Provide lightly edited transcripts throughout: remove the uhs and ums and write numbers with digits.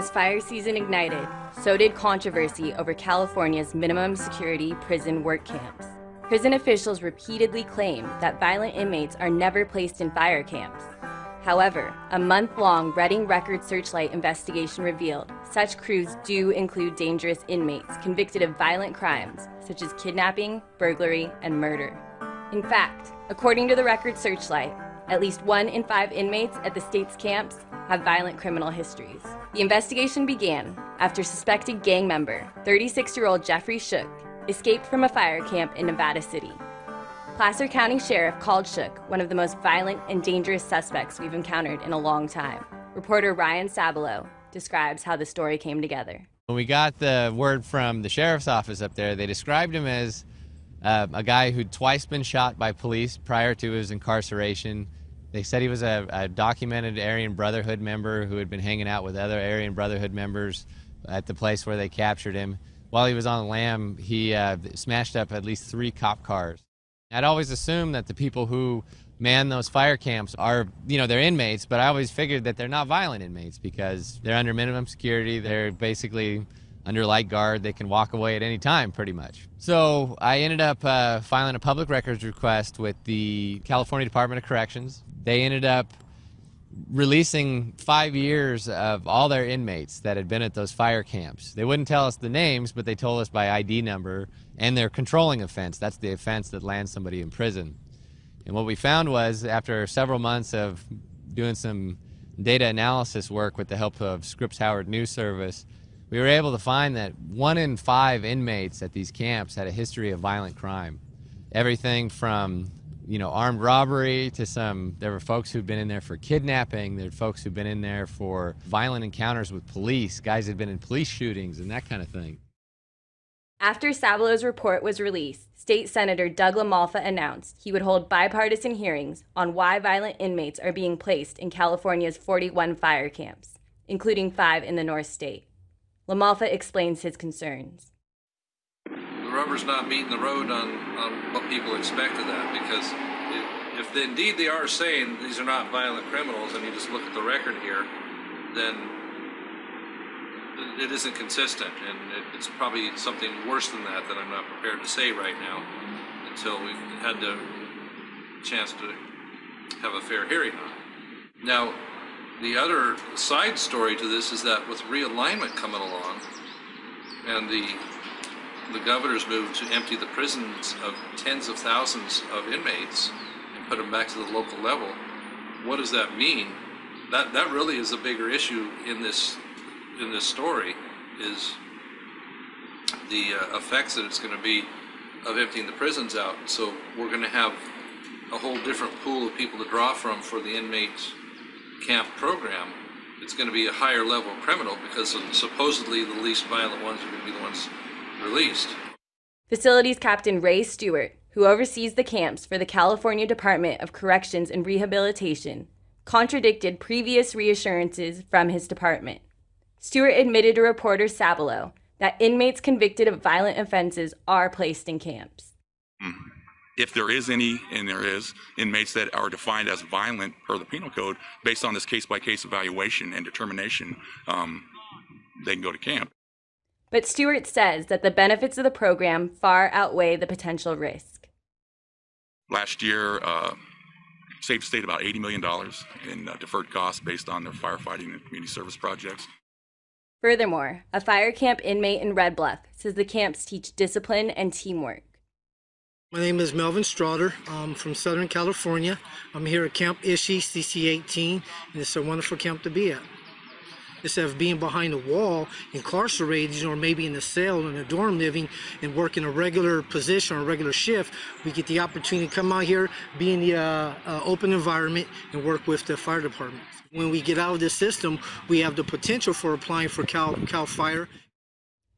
As fire season ignited, so did controversy over California's minimum security prison work camps. Prison officials repeatedly claim that violent inmates are never placed in fire camps. However, a month-long Record Searchlight investigation revealed such crews do include dangerous inmates convicted of violent crimes such as kidnapping, burglary, and murder. In fact, according to the Record Searchlight, at least 1 in 5 inmates at the state's camps have violent criminal histories. The investigation began after suspected gang member, 36-year-old Jeffrey Shook, escaped from a fire camp in Nevada City. Placer County Sheriff called Shook one of the most violent and dangerous suspects we've encountered in a long time. Reporter Ryan Sabalo describes how the story came together. When we got the word from the sheriff's office up there, they described him as a guy who'd twice been shot by police prior to his incarceration. They said he was a documented Aryan Brotherhood member who had been hanging out with other Aryan Brotherhood members at the place where they captured him. While he was on the lam, he smashed up at least 3 cop cars. I'd always assumed that the people who man those fire camps are, they're inmates, but I always figured that they're not violent inmates because they're under minimum security. They're basically under light guard. They can walk away at any time, pretty much. So I ended up filing a public records request with the California Department of Corrections. They ended up releasing 5 years of all their inmates that had been at those fire camps. They wouldn't tell us the names, but they told us by ID number and their controlling offense. That's the offense that lands somebody in prison. And what we found was, after several months of doing some data analysis work with the help of Scripps Howard News Service, we were able to find that 1 in 5 inmates at these camps had a history of violent crime. Everything from armed robbery to there were folks who'd been in there for kidnapping. There were folks who'd been in there for violent encounters with police, guys who'd been in police shootings and that kind of thing. After Sabalo's report was released, State Senator Doug LaMalfa announced he would hold bipartisan hearings on why violent inmates are being placed in California's 41 fire camps, including 5 in the North State. LaMalfa explains his concerns. The rubber's not meeting the road on what people expect of that, because if indeed they are saying these are not violent criminals, and you just look at the record here, then it isn't consistent, and it's probably something worse than that I'm not prepared to say right now until we've had the chance to have a fair hearing on it. Now, the other side story to this is that with realignment coming along and the governor's move to empty the prisons of tens of thousands of inmates and put them back to the local level, what does that mean? That really is a bigger issue in this story, is the effects that it's going to be of emptying the prisons out. So we're going to have a whole different pool of people to draw from for the inmate camp program. It's going to be a higher level criminal because supposedly the least violent ones are going to be the ones released. Facilities Captain Ray Stewart, who oversees the camps for the California Department of Corrections and Rehabilitation, contradicted previous reassurances from his department. Stewart admitted to reporter Sabalo that inmates convicted of violent offenses are placed in camps. If there is any, and there is, inmates that are defined as violent per the penal code, based on this case-by-case evaluation and determination, they can go to camp. But Stewart says that the benefits of the program far outweigh the potential risk. Last year, saved the state about $80 million in deferred costs based on their firefighting and community service projects. Furthermore, a fire camp inmate in Red Bluff says the camps teach discipline and teamwork. My name is Melvin Strauder. I'm from Southern California. I'm here at Camp Ishii, CC-18, and it's a wonderful camp to be at. Instead of being behind a wall, incarcerated, or maybe in a cell in a dorm living and work in a regular position or a regular shift, we get the opportunity to come out here, be in the open environment, and work with the fire department. When we get out of this system, we have the potential for applying for Cal Fire.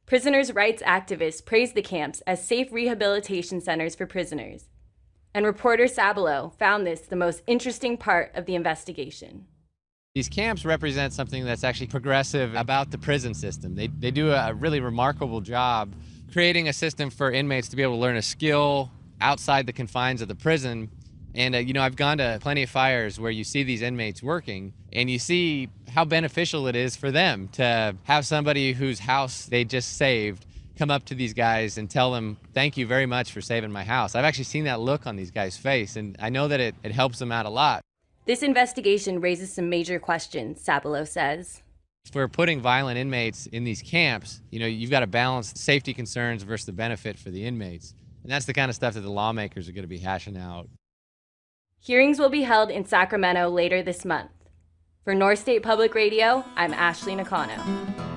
Prisoners' rights activists praised the camps as safe rehabilitation centers for prisoners. And reporter Sabalo found this the most interesting part of the investigation. These camps represent something that's actually progressive about the prison system. They do a really remarkable job creating a system for inmates to be able to learn a skill outside the confines of the prison And, I've gone to plenty of fires where you see these inmates working and you see how beneficial it is for them to have somebody whose house they just saved come up to these guys and tell them, thank you very much for saving my house. I've actually seen that look on these guys' face, and I know that it helps them out a lot. This investigation raises some major questions, Sabalo says. If we're putting violent inmates in these camps, you've got to balance safety concerns versus the benefit for the inmates. And that's the kind of stuff that the lawmakers are going to be hashing out. Hearings will be held in Sacramento later this month. For North State Public Radio, I'm Ashley Nakano.